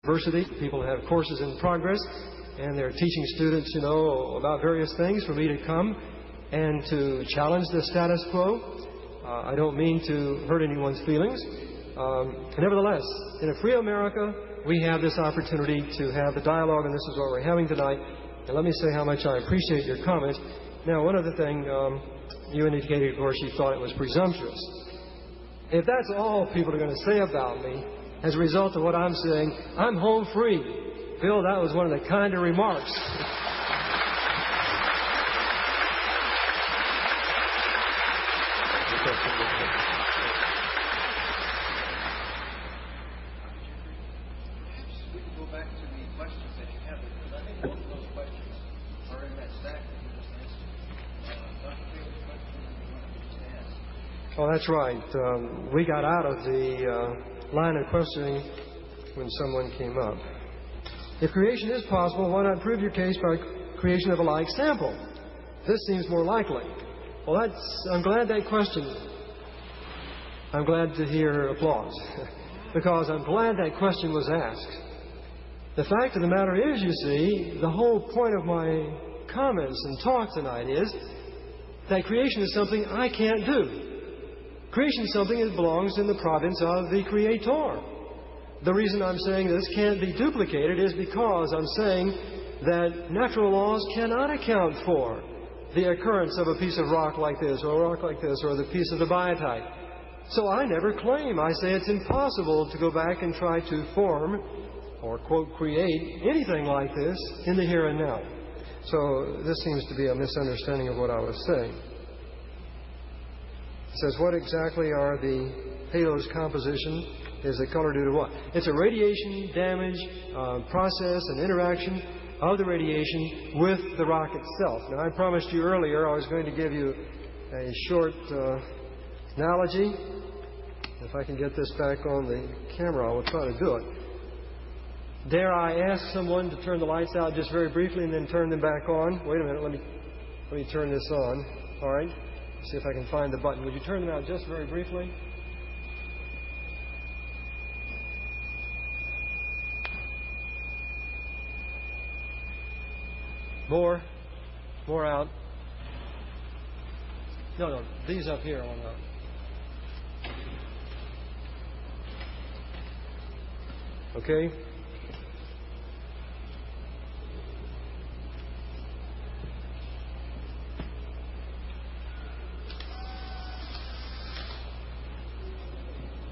university. People have courses in progress, and they're teaching students, about various things for me to come and to challenge the status quo. I don't mean to hurt anyone's feelings. Nevertheless, in a free America, we have this opportunity to have the dialogue, and this is what we're having tonight. And let me say how much I appreciate your comments. Now, one other thing, you indicated, of course, you thought it was presumptuous. If that's all people are going to say about me as a result of what I'm saying, I'm home free. Bill, that was one of the kinder remarks. Oh, that's right. We got out of the line of questioning when someone came up. If creation is possible, why not prove your case by creation of a like sample? This seems more likely. Well, I'm glad that question. I'm glad to hear applause because I'm glad that question was asked. The fact of the matter is, you see, the whole point of my comments and talk tonight is that creation is something I can't do. Creation is something that belongs in the province of the Creator. The reason I'm saying this can't be duplicated is because I'm saying that natural laws cannot account for the occurrence of a piece of rock like this, or a rock like this, or the piece of the biotite. So I never claim. I say it's impossible to go back and try to form or, quote, create anything like this in the here and now. So this seems to be a misunderstanding of what I was saying. It says, what exactly are the halo's composition? Is the color due to what? It's a radiation damage process and interaction of the radiation with the rock itself. Now, I promised you earlier I was going to give you a short analogy. If I can get this back on the camera, I will try to do it. Dare I ask someone to turn the lights out just very briefly and then turn them back on? Wait a minute, let me turn this on. All right? See if I can find the button. Would you turn them out just very briefly? More out. No, these up here on out. Okay.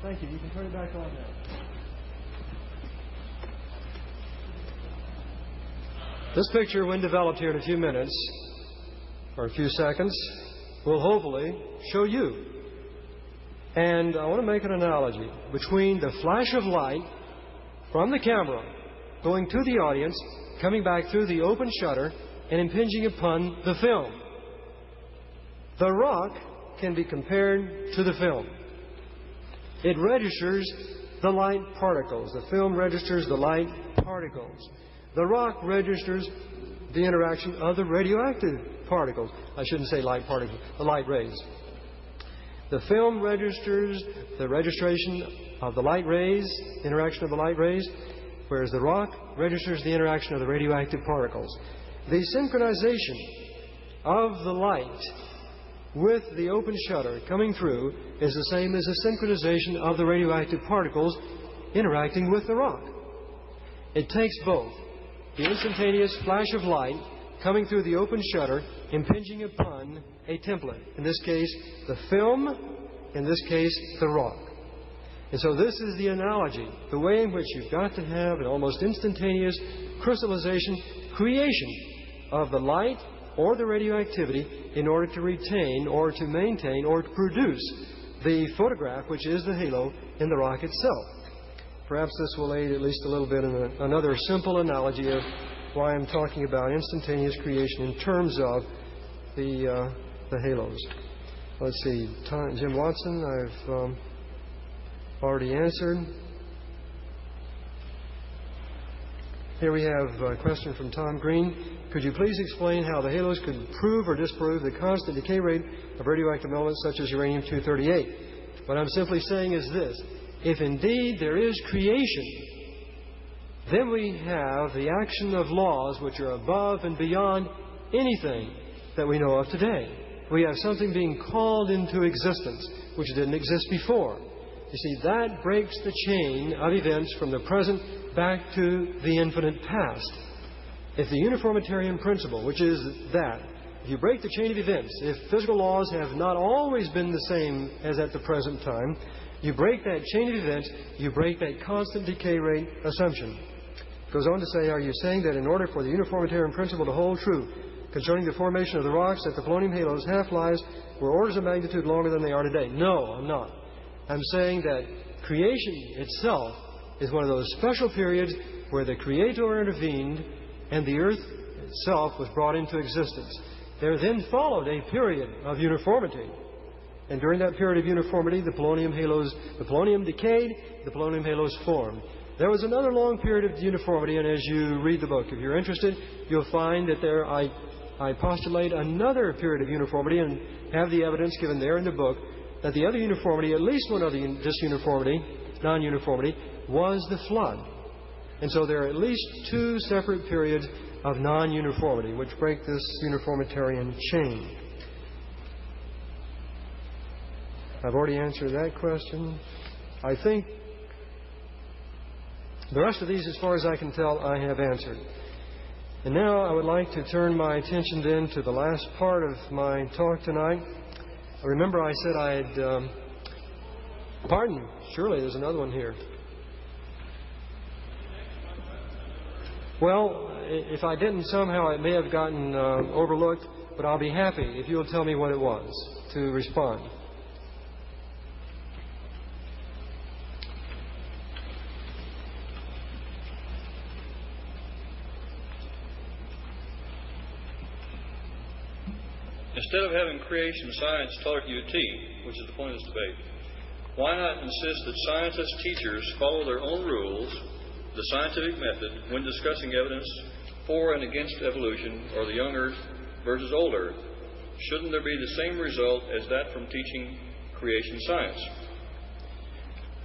Thank you. You can turn it back on now. This picture, when developed here in a few minutes, or a few seconds, will hopefully show you. And I want to make an analogy between the flash of light from the camera going to the audience, coming back through the open shutter, and impinging upon the film. The rock can be compared to the film. It registers the light particles. The film registers the light particles. The rock registers the interaction of the radioactive particles. I shouldn't say light particles, the light rays. The film registers the registration of the light rays, interaction of the light rays, whereas the rock registers the interaction of the radioactive particles. The synchronization of the light with the open shutter coming through is the same as the synchronization of the radioactive particles interacting with the rock. It takes both. The instantaneous flash of light coming through the open shutter, impinging upon a template. In this case, the film. In this case, the rock. And so this is the analogy, the way in which you've got to have an almost instantaneous crystallization, creation of the light or the radioactivity in order to retain or to maintain or to produce the photograph, which is the halo in the rock itself. Perhaps this will aid at least a little bit in another simple analogy of why I'm talking about instantaneous creation in terms of the halos. Let's see, Jim Watson, I've already answered. Here we have a question from Tom Green. Could you please explain how the halos could prove or disprove the constant decay rate of radioactive elements such as uranium-238? What I'm simply saying is this. If indeed there is creation then we have the action of laws which are above and beyond anything that we know of today. We have something being called into existence which didn't exist before. You see, that breaks the chain of events from the present back to the infinite past. If the uniformitarian principle, which is that, if you break the chain of events, if physical laws have not always been the same as at the present time, you break that chain of events, you break that constant decay rate assumption. It goes on to say, are you saying that in order for the uniformitarian principle to hold true concerning the formation of the rocks, that the polonium halos half-lives were orders of magnitude longer than they are today? No, I'm not. I'm saying that creation itself is one of those special periods where the Creator intervened and the earth itself was brought into existence. There then followed a period of uniformity. And during that period of uniformity, the polonium decayed, the polonium halos formed. There was another long period of uniformity, and as you read the book, if you're interested, you'll find that there I postulate another period of uniformity and have the evidence given there in the book that the other uniformity, at least one other disuniformity, non-uniformity, was the flood. And so there are at least two separate periods of non-uniformity which break this uniformitarian chain. I've already answered that question. I think the rest of these, as far as I can tell, I have answered. And now I would like to turn my attention then to the last part of my talk tonight. Remember I said I'd... Pardon? Surely there's another one here. Well, if I didn't somehow, it may have gotten overlooked, but I'll be happy if you'll tell me what it was to respond. Instead of having creation science taught at UT, which is the point of this debate, why not insist that scientists, teachers follow their own rules, the scientific method, when discussing evidence for and against evolution, or the young Earth versus old Earth? Shouldn't there be the same result as that from teaching creation science?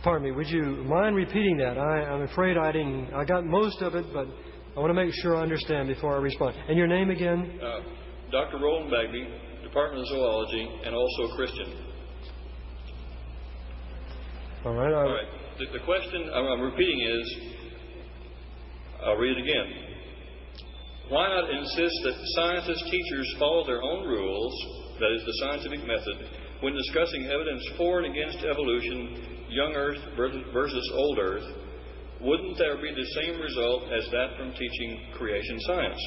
Pardon me, would you mind repeating that? I'm afraid I got most of it, but I want to make sure I understand before I respond. And your name again? Dr. Roland Bagby, Department of Zoology, and also a Christian. All right. All right. The question I'm repeating is, I'll read it again. Why not insist that scientists, teachers follow their own rules, that is the scientific method, when discussing evidence for and against evolution, young Earth versus old Earth? Wouldn't there be the same result as that from teaching creation science?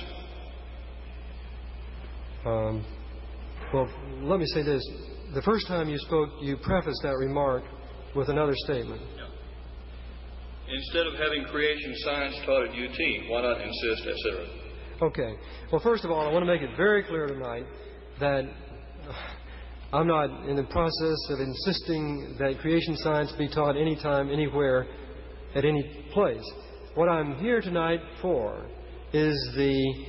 Well, let me say this. The first time you spoke, you prefaced that remark with another statement. Yeah. Instead of having creation science taught at UT, why not insist, etc.? Okay. Well, first of all, I want to make it very clear tonight that I'm not in the process of insisting that creation science be taught anytime, anywhere, at any place. What I'm here tonight for is the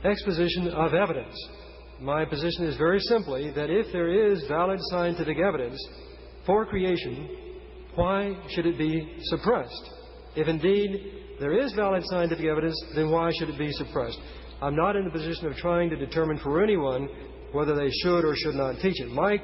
exposition of evidence. My position is very simply that if there is valid scientific evidence for creation, why should it be suppressed? If indeed there is valid scientific evidence, then why should it be suppressed? I'm not in the position of trying to determine for anyone whether they should or should not teach it. My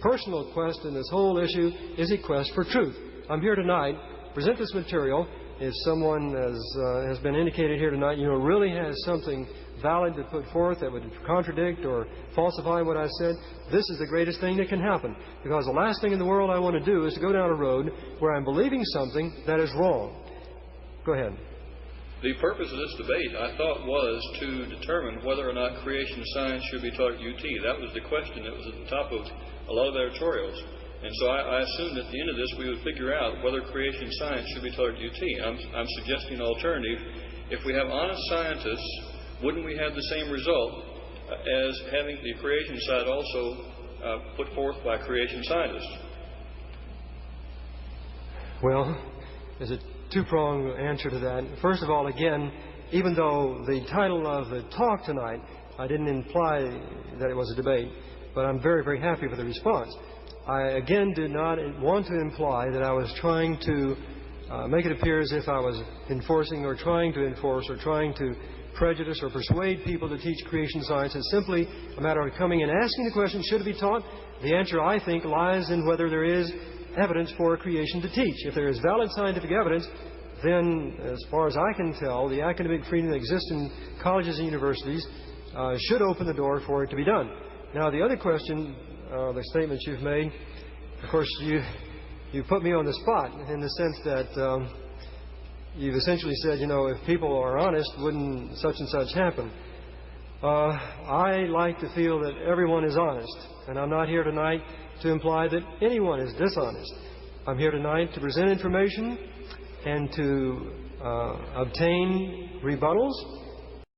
personal quest in this whole issue is a quest for truth. I'm here tonight to present this material. If someone, as has been indicated here tonight, really has something valid to put forth that would contradict or falsify what I said, this is the greatest thing that can happen. Because the last thing in the world I want to do is to go down a road where I'm believing something that is wrong. Go ahead. The purpose of this debate, I thought, was to determine whether or not creation science should be taught at UT. That was the question that was at the top of a lot of editorials. And so I assumed at the end of this we would figure out whether creation science should be taught at UT. I'm suggesting an alternative. If we have honest scientists, wouldn't we have the same result as having the creation side also put forth by creation scientists? Well, there's a two-pronged answer to that. First of all, again, even though the title of the talk tonight, I didn't imply that it was a debate, but I'm very, very happy for the response. I, again, did not want to imply that I was trying to make it appear as if I was enforcing or trying to enforce or trying to prejudice or persuade people to teach creation science. It's simply a matter of coming and asking the question, should it be taught? The answer, I think, lies in whether there is evidence for creation to teach. If there is valid scientific evidence, then, as far as I can tell, the academic freedom that exists in colleges and universities should open the door for it to be done. Now, the other question, the statements you've made, of course, you put me on the spot in the sense that you've essentially said, if people are honest, wouldn't such and such happen. I like to feel that everyone is honest, and I'm not here tonight to imply that anyone is dishonest. I'm here tonight to present information and to obtain rebuttals